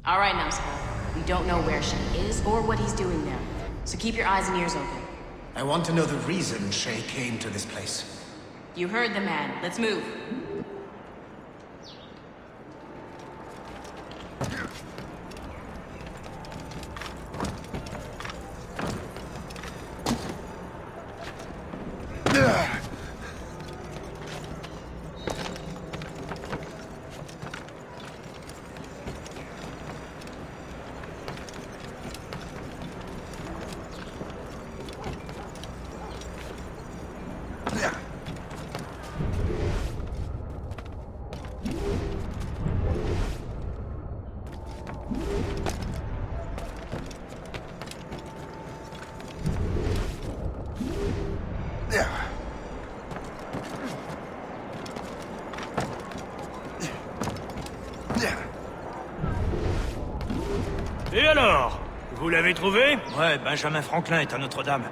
All right, Numbskull. We don't know where Shay is or what he's doing there. So keep your eyes and ears open. I want to know the reason Shay came to this place. You heard the man. Let's move. Et alors? Vous l'avez trouvé? Ouais, Benjamin Franklin est à Notre-Dame.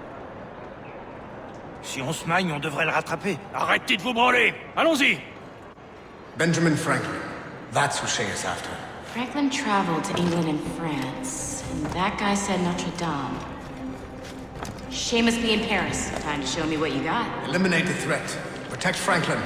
Si on se magne, on devrait le rattraper. Arrêtez de vous branler! Allons-y! Benjamin Franklin. That's who Shay is after. Franklin traveled to England and France, and that guy said Notre Dame. Shay must be in Paris. Time to show me what you got. Eliminate the threat. Protect Franklin.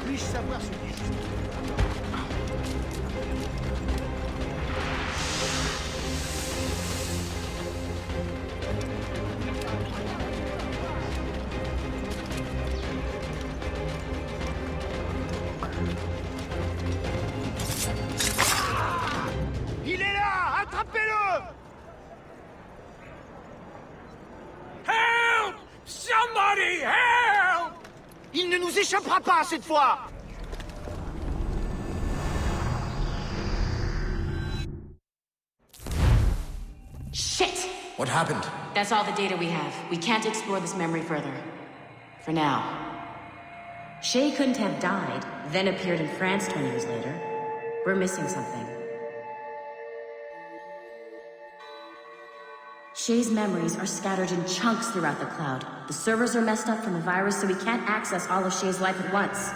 Puis-je savoir ce qui est... Il est là! Attrapez-le! Help! Somebody help! Il ne nous échappera pas cette fois! Shit! What happened? That's all the data we have. We can't explore this memory further. For now. Shay couldn't have died, then appeared in France 20 years later. We're missing something. Shay's memories are scattered in chunks throughout the cloud. The servers are messed up from the virus, so we can't access all of Shay's life at once.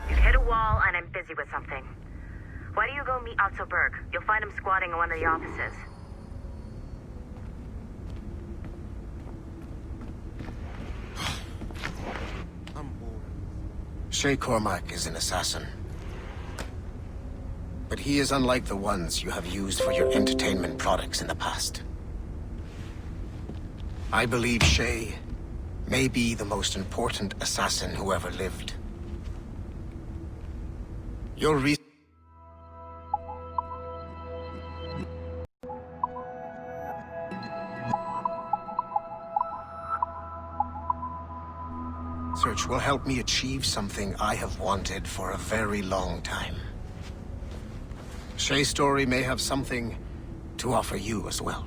You've hit a wall, and I'm busy with something. Why don't you go meet Otto Berg? You'll find him squatting in one of the offices. Shay Cormac is an assassin. But he is unlike the ones you have used for your entertainment products in the past. I believe Shay may be the most important assassin who ever lived. Your research will help me achieve something I have wanted for a very long time. Shay's story may have something to offer you as well.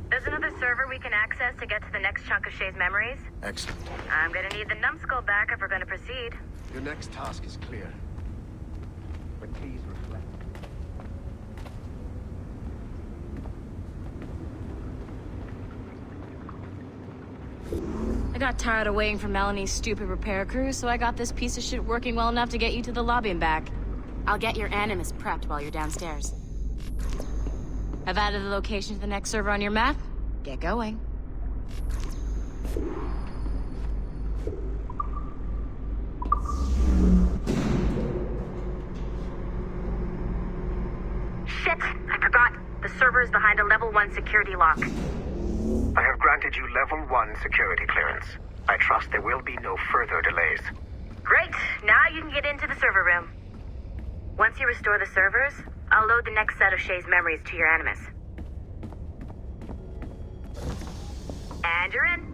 There's another server we can access to get to the next chunk of Shay's memories. Excellent. I'm gonna need the numbskull back if we're gonna proceed. Your next task is clear. But please reflect. I got tired of waiting for Melanie's stupid repair crew, so I got this piece of shit working well enough to get you to the lobby and back. I'll get your Animus prepped while you're downstairs. I've added the location to the next server on your map. Get going. Shit! I forgot. The server is behind a level 1 security lock. I have granted you level 1 security clearance. I trust there will be no further delays. Great! Now you can get into the server room. Once you restore the servers, I'll load the next set of Shay's memories to your Animus. And you're in.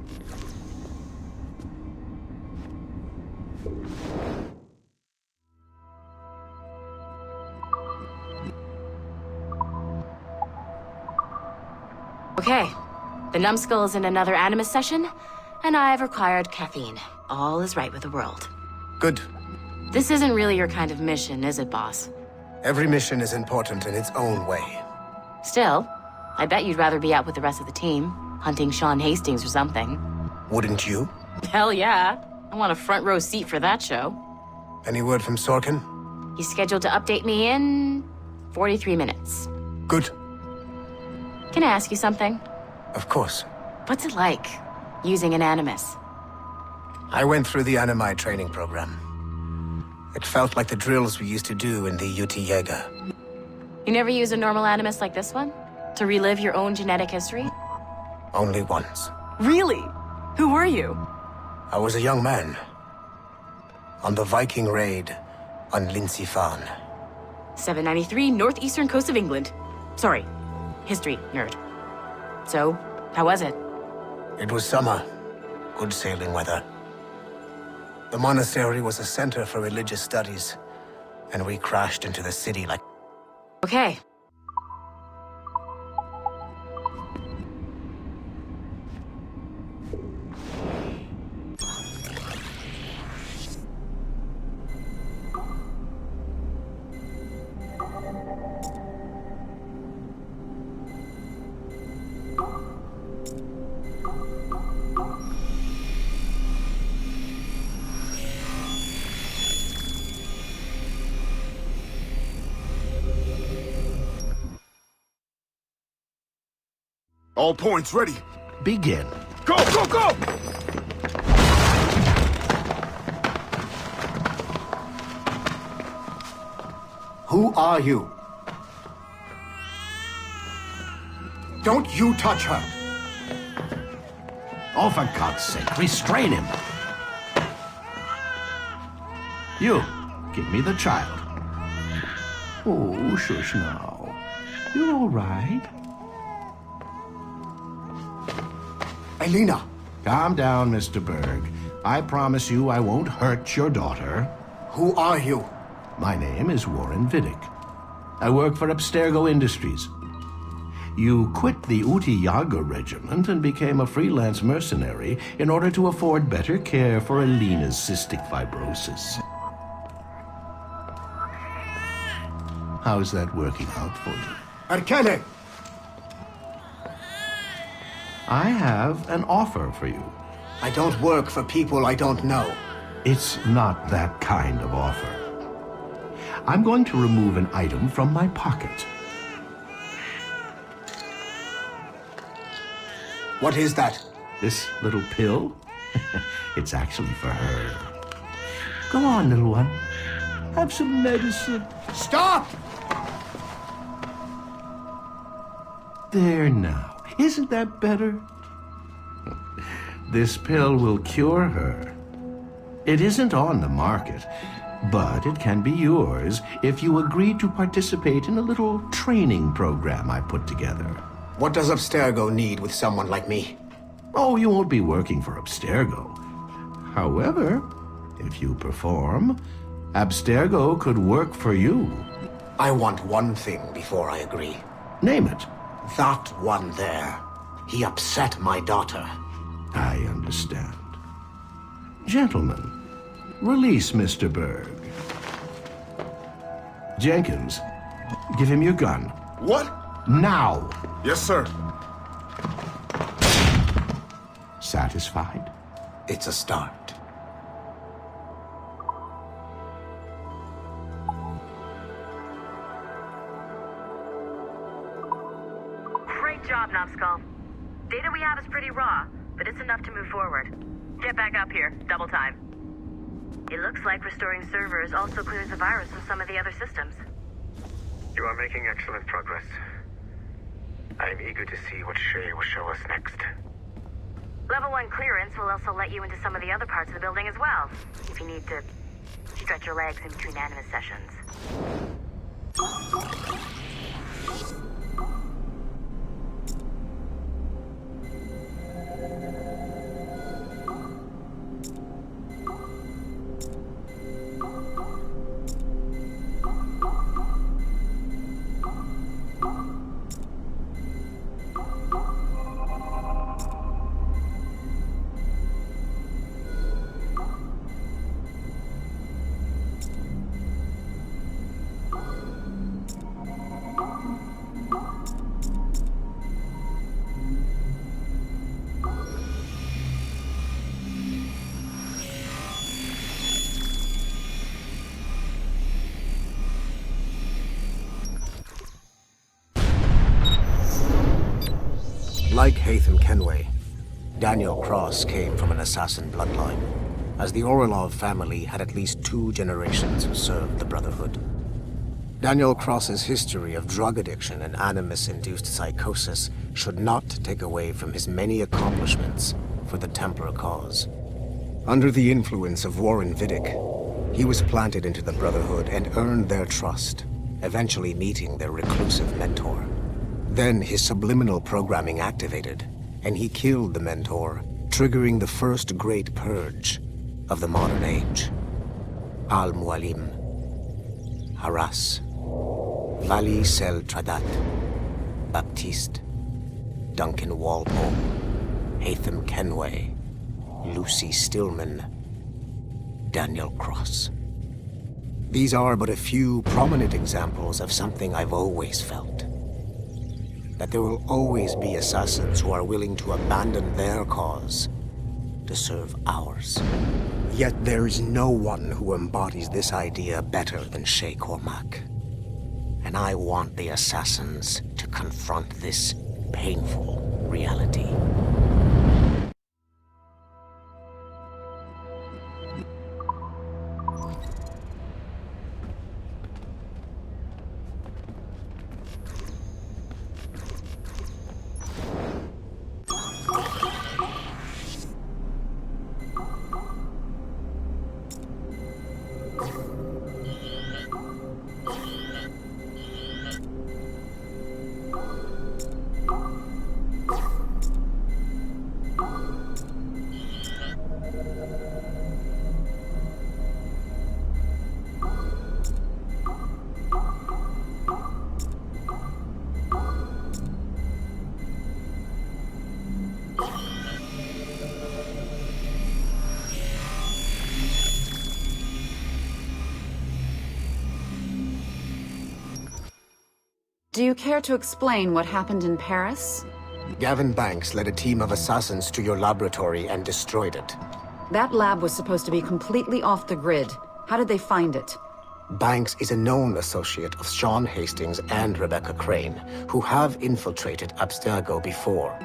Okay. The numbskull is in another Animus session, and I've required caffeine. All is right with the world. Good. This isn't really your kind of mission, is it, boss? Every mission is important in its own way. Still, I bet you'd rather be out with the rest of the team, hunting Sean Hastings or something. Wouldn't you? Hell yeah. I want a front row seat for that show. Any word from Sorkin? He's scheduled to update me in 43 minutes. Good. Can I ask you something? Of course. What's it like, using an Animus? I went through the Animi training program. It felt like the drills we used to do in the UT Jaeger. You never use a normal Animus like this one? To relive your own genetic history? Only once. Really? Who were you? I was a young man. On the Viking raid on Lindsey Farn. 793, northeastern coast of England. Sorry, history nerd. So, how was it? It was summer. Good sailing weather. The monastery was a center for religious studies, and we crashed into the city like... Okay. All points ready. Begin. Go, go, go! Who are you? Don't you touch her! Oh, for God's sake, restrain him. You, give me the child. Oh, shush now. You're all right. Elena! Calm down, Mr. Berg. I promise you I won't hurt your daughter. Who are you? My name is Warren Vidic. I work for Abstergo Industries. You quit the Uti Yaga regiment and became a freelance mercenary in order to afford better care for Elena's cystic fibrosis. How's that working out for you? Arkele! I have an offer for you. I don't work for people I don't know. It's not that kind of offer. I'm going to remove an item from my pocket. What is that? This little pill? It's actually for her. Go on, little one. Have some medicine. Stop! There now. Isn't that better? This pill will cure her. It isn't on the market, but it can be yours if you agree to participate in a little training program I put together. What does Abstergo need with someone like me? Oh, you won't be working for Abstergo. However, if you perform, Abstergo could work for you. I want one thing before I agree. Name it. That one there. He upset my daughter. I understand. Gentlemen, release Mr. Berg. Jenkins, give him your gun. What? Now! Yes, sir. Satisfied? It's a start. Great job, Numbskull. Data we have is pretty raw, but it's enough to move forward. Get back up here. Double time. It looks like restoring servers also clears the virus from some of the other systems. You are making excellent progress. I am eager to see what Shay will show us next. Level 1 clearance will also let you into some of the other parts of the building as well, if you need to stretch your legs in between Animus sessions. Like Haytham Kenway, Daniel Cross came from an assassin bloodline, as the Orlov family had at least 2 generations who served the Brotherhood. Daniel Cross's history of drug addiction and animus-induced psychosis should not take away from his many accomplishments for the Templar cause. Under the influence of Warren Vidic, he was planted into the Brotherhood and earned their trust, eventually meeting their reclusive mentor. Then his subliminal programming activated, and he killed the mentor, triggering the first great purge of the modern age. Al-Mualim, Haras, Vali Sel Tradat, Baptiste, Duncan Walpole, Haytham Kenway, Lucy Stillman, Daniel Cross. These are but a few prominent examples of something I've always felt. That there will always be assassins who are willing to abandon their cause to serve ours. Yet there is no one who embodies this idea better than Shay Cormac. And I want the assassins to confront this painful reality. Do you care to explain what happened in Paris? Gavin Banks led a team of assassins to your laboratory and destroyed it. That lab was supposed to be completely off the grid. How did they find it? Banks is a known associate of Sean Hastings and Rebecca Crane, who have infiltrated Abstergo before.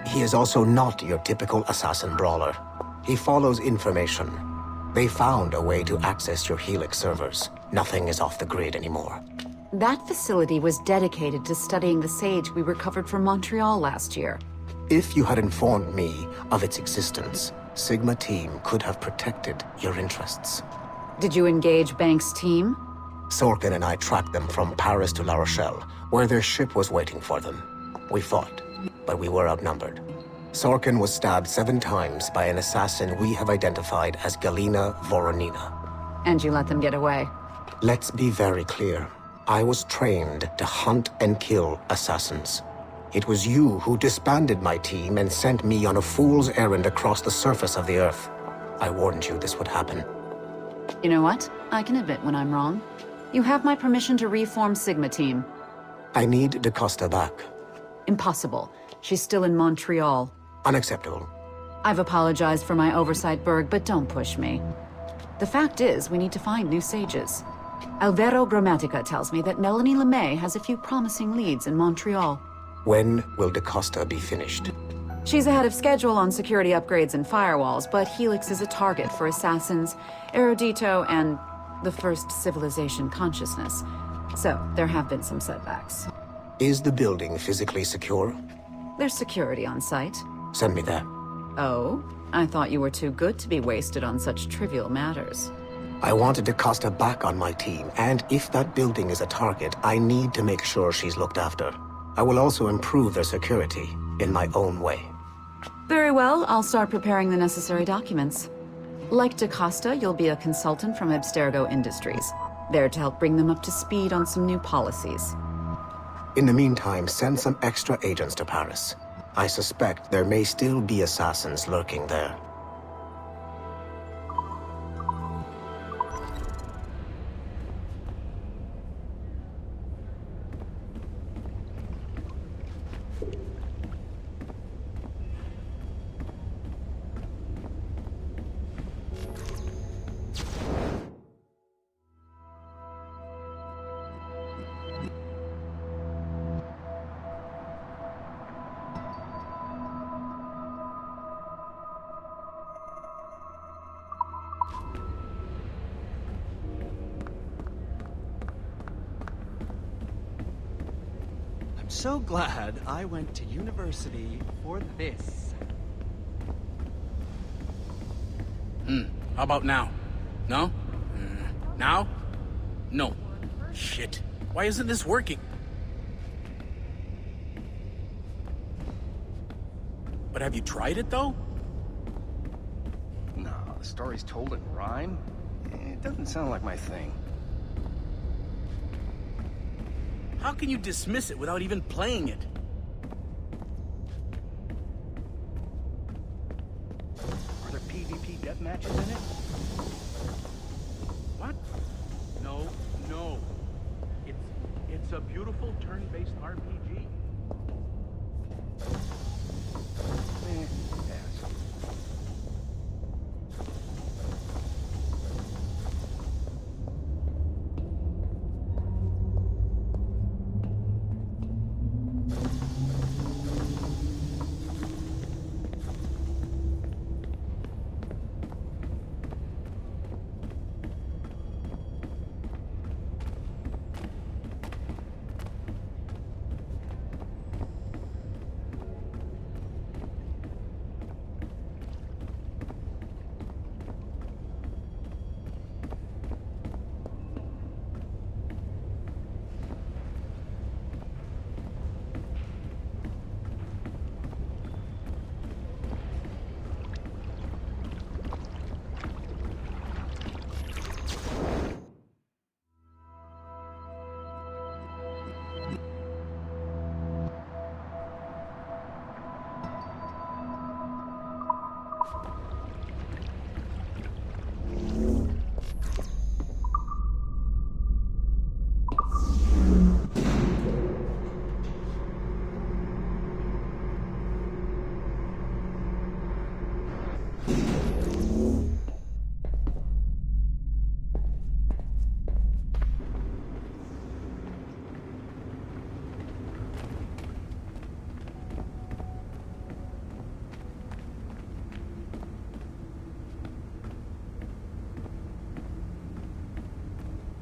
He is also not your typical assassin brawler. He follows information. They found a way to access your Helix servers. Nothing is off the grid anymore. That facility was dedicated to studying the sage we recovered from Montreal last year. If you had informed me of its existence, Sigma Team could have protected your interests. Did you engage Banks' team? Sorkin and I tracked them from Paris to La Rochelle, where their ship was waiting for them. We fought, but we were outnumbered. Sorkin was stabbed 7 times by an assassin we have identified as Galina Voronina. And you let them get away? Let's be very clear. I was trained to hunt and kill assassins. It was you who disbanded my team and sent me on a fool's errand across the surface of the Earth. I warned you this would happen. You know what? I can admit when I'm wrong. You have my permission to reform Sigma Team. I need DaCosta back. Impossible. She's still in Montreal. Unacceptable. I've apologized for my oversight, Berg, but don't push me. The fact is, we need to find new sages. Alvaro Grammatica tells me that Melanie LeMay has a few promising leads in Montreal. When will DaCosta be finished? She's ahead of schedule on security upgrades and firewalls, but Helix is a target for assassins, Erudito, and the First Civilization consciousness. So, there have been some setbacks. Is the building physically secure? There's security on site. Send me there. Oh? I thought you were too good to be wasted on such trivial matters. I wanted DaCosta back on my team, and if that building is a target, I need to make sure she's looked after. I will also improve their security in my own way. Very well, I'll start preparing the necessary documents. Like DaCosta, you'll be a consultant from Abstergo Industries, there to help bring them up to speed on some new policies. In the meantime, send some extra agents to Paris. I suspect there may still be assassins lurking there. I'm so glad I went to university for this. How about now? No? Now? No. Shit. Why isn't this working? But have you tried it, though? No, the story's told in rhyme. It doesn't sound like my thing. How can you dismiss it without even playing it? Are there PvP death matches in it? What? No, no. It's a beautiful turn-based RPG. Yes.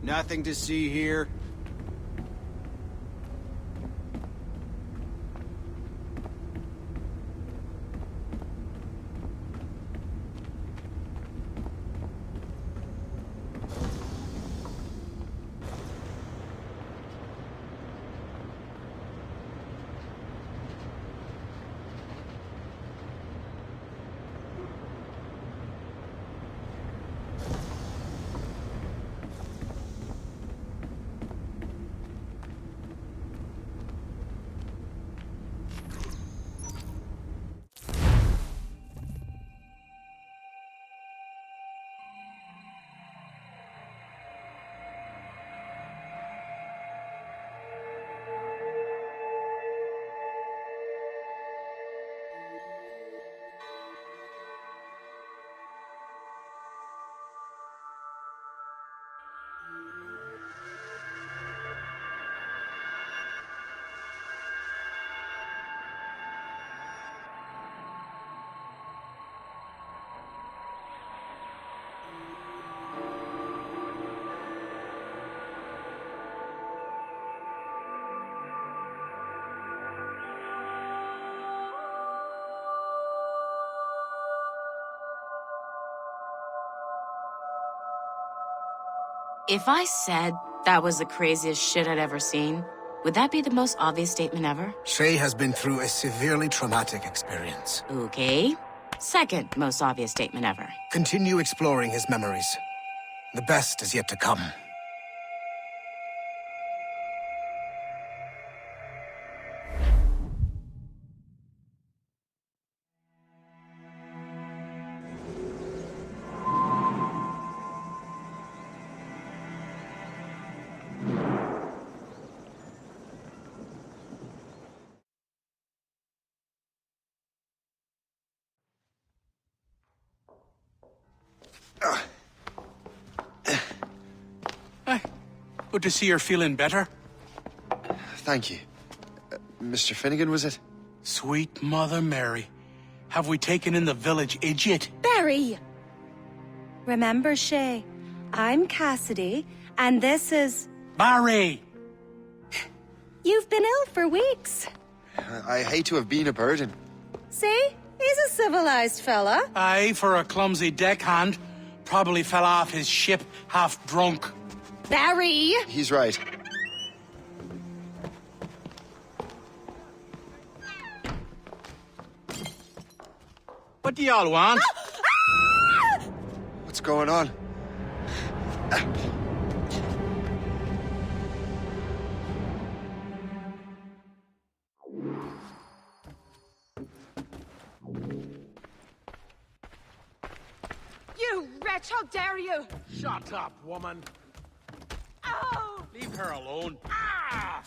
Nothing to see here. If I said that was the craziest shit I'd ever seen, would that be the most obvious statement ever? Shay has been through a severely traumatic experience. Okay. Second most obvious statement ever. Continue exploring his memories. The best is yet to come. Good to see you're feeling better. Thank you. Mr. Finnegan, was it? Sweet Mother Mary. Have we taken in the village idiot? Barry! Remember, Shay, I'm Cassidy, and this is... Barry! You've been ill for weeks. I hate to have been a burden. See? He's a civilized fella. Aye, for a clumsy deckhand. Probably fell off his ship half drunk. Barry! He's right. What do y'all want? What's going on? You wretch, how dare you! Shut up, woman. Oh! Leave her alone. Ah!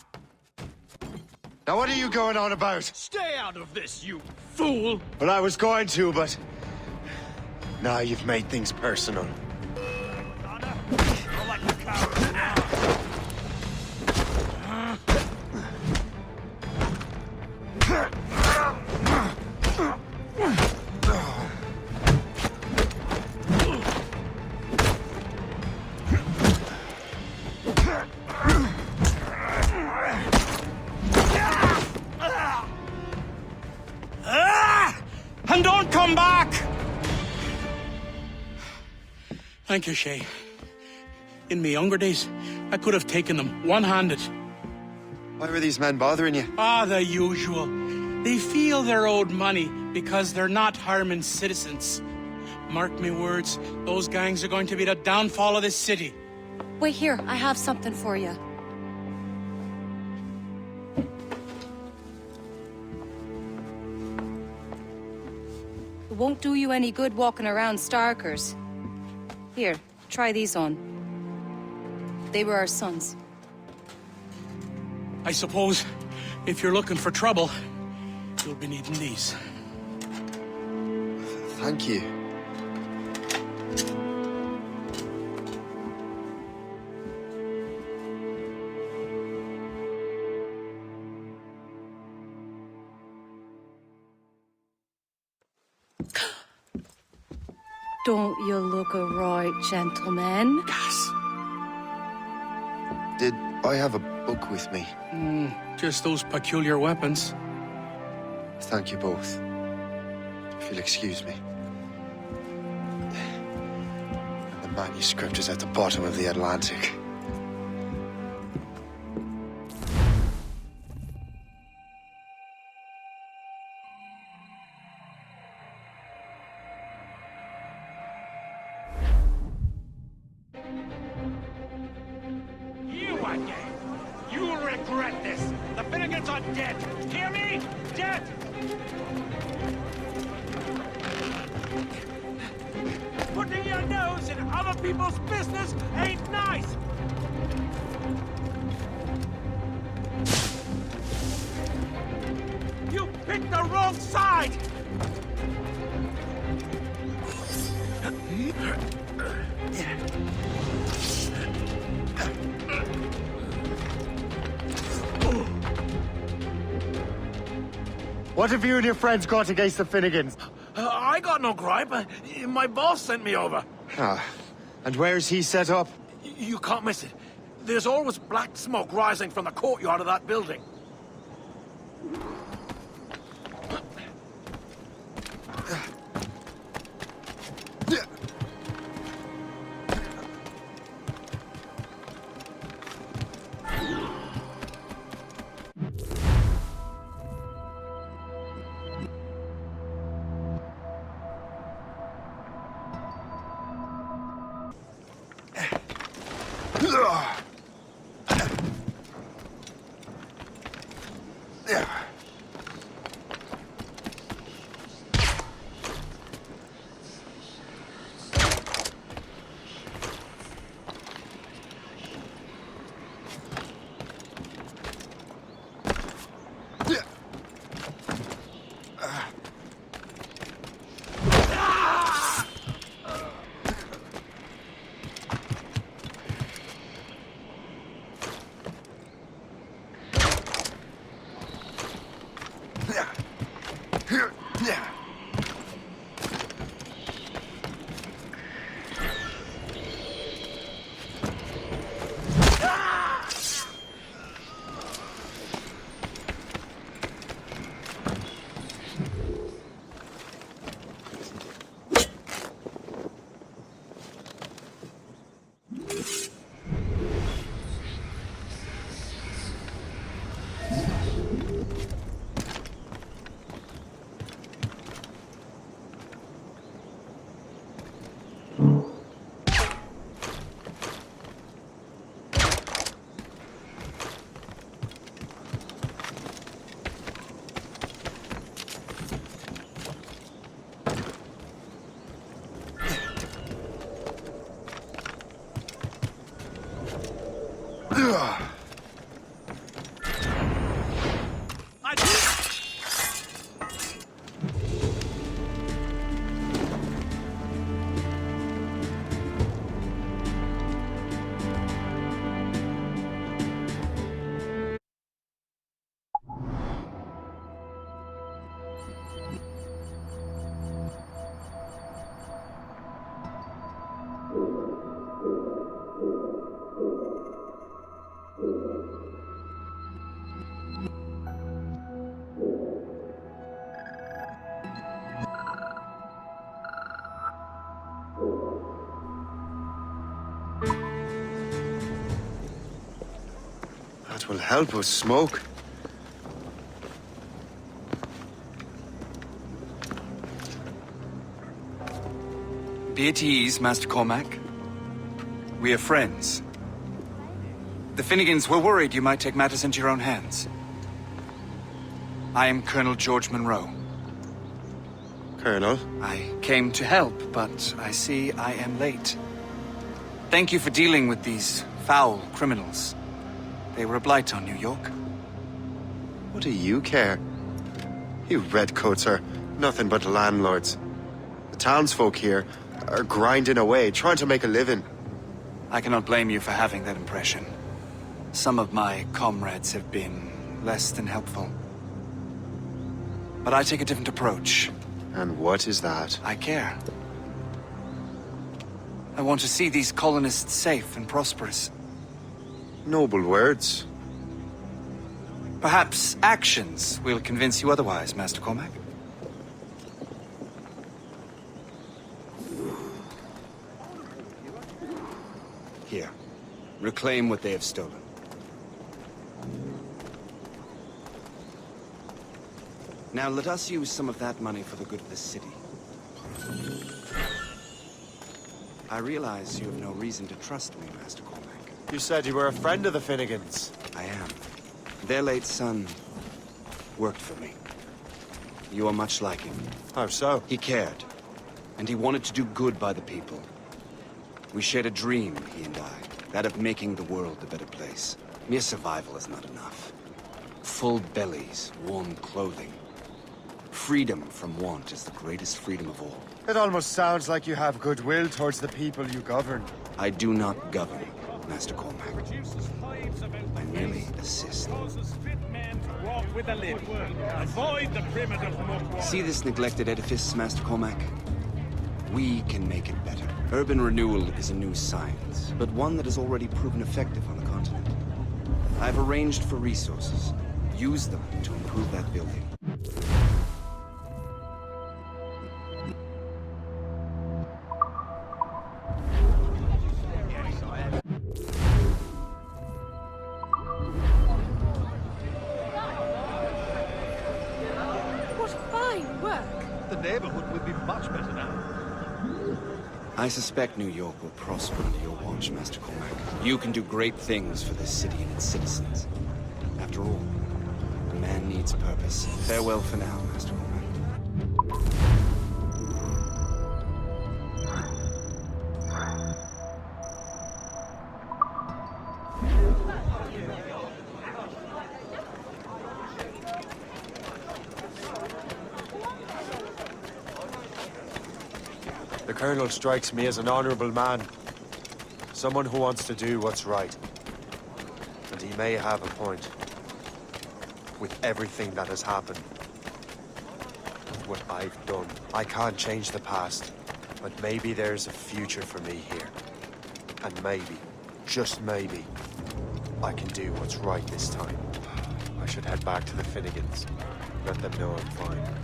Now what are you going on about? Stay out of this, you fool! Well, I was going to, but... Now you've made things personal. And don't come back! Thank you, Shay. In my younger days, I could have taken them one-handed. Why were these men bothering you? Ah, the usual. They feel they're owed money because they're not harming citizens. Mark me words, those gangs are going to be the downfall of this city. Wait here, I have something for you. It won't do you any good walking around Starkers. Here, try these on. They were our sons. I suppose, if you're looking for trouble, you'll be needing these. Thank you. Don't you look a right gentleman? Gas. Did I have a book with me? Just those peculiar weapons. Thank you both. If you'll excuse me. The manuscript is at the bottom of the Atlantic. You again! You'll regret this! The Finnegans are dead! Hear me? Dead! Putting your nose in other people's business ain't nice! You picked the wrong side! What have you and your friends got against the Finnegans? I got no gripe. My boss sent me over. Ah, and where's he set up? You can't miss it. There's always black smoke rising from the courtyard of that building. That will help us smoke. Be at ease, Master Cormac. We are friends. The Finnegans were worried you might take matters into your own hands. I am Colonel George Monroe. Colonel? I came to help, but I see I am late. Thank you for dealing with these foul criminals. They were a blight on New York. What do you care? You redcoats are nothing but landlords. The townsfolk here are grinding away, trying to make a living. I cannot blame you for having that impression. Some of my comrades have been less than helpful. But I take a different approach. And what is that? I care. I want to see these colonists safe and prosperous. Noble words. Perhaps actions will convince you otherwise, Master Cormac. Here. Reclaim what they have stolen. Now let us use some of that money for the good of the city. I realize you have no reason to trust me, Master Cormac. You said you were a friend of the Finnegans. I am. Their late son worked for me. You are much like him. How so? He cared, and he wanted to do good by the people. We shared a dream, he and I, that of making the world a better place. Mere survival is not enough. Full bellies, warm clothing. Freedom from want is the greatest freedom of all. It almost sounds like you have goodwill towards the people you govern. I do not govern, Master Cormac. I merely assist. See this neglected edifice, Master Cormac? We can make it better. Urban renewal is a new science, but one that has already proven effective on the continent. I've arranged for resources. Use them to improve that building. I suspect New York will prosper under your watch, Master Cormac. You can do great things for this city and its citizens. After all, a man needs purpose. Farewell for now, Master Cormac. The Colonel strikes me as an honorable man. Someone who wants to do what's right. And he may have a point. With everything that has happened. With what I've done. I can't change the past. But maybe there's a future for me here. And maybe, just maybe, I can do what's right this time. I should head back to the Finnegans. Let them know I'm fine.